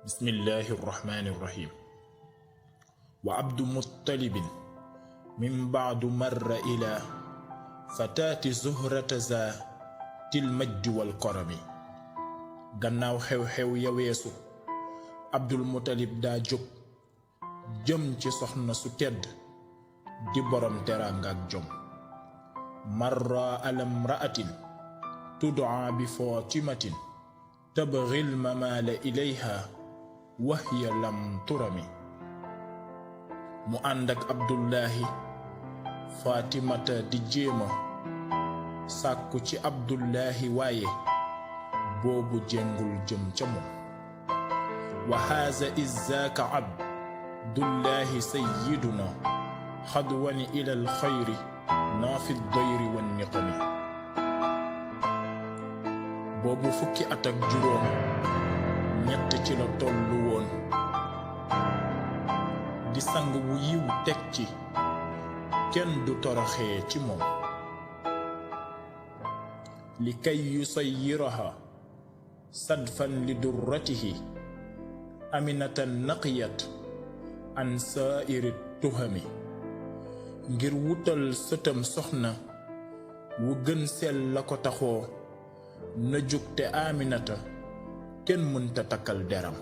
بسم الله الرحمن الرحيم. وعبد مطلب من بعد مر إلى فتاة زهرة ذات المجد والكرم. gannaaw xew-xew ya weesu Abdul Muttalib daa jóg jëm ci soxna su tedd di borom teraanga ak jom. marra ala imra'atin tud'a bi Fatimatin tabghi al-mamala ilayha wa hiya lam turami. mu ànd ak Abdullahi Fatimata di jéema sàkku ci Abdullahi waaye boobu jengul jëm ca moom. wa haaza izzaaka Abdullahi sayyiduna xadwani ila alxayri naafi dayri wan niqami. boobu fukki at ak juróom ñett ci la tollu woon di sang wu yiw teg ci kenn du toroxee ci moom. li kay yusayyiraha sadfan li durratihi aminatan naqiyat an saa'iri tuhami. ngir wutal sëtam soxna wu gën sell la ko taxoo na jóg te Aminata kenn mënta takkal deram.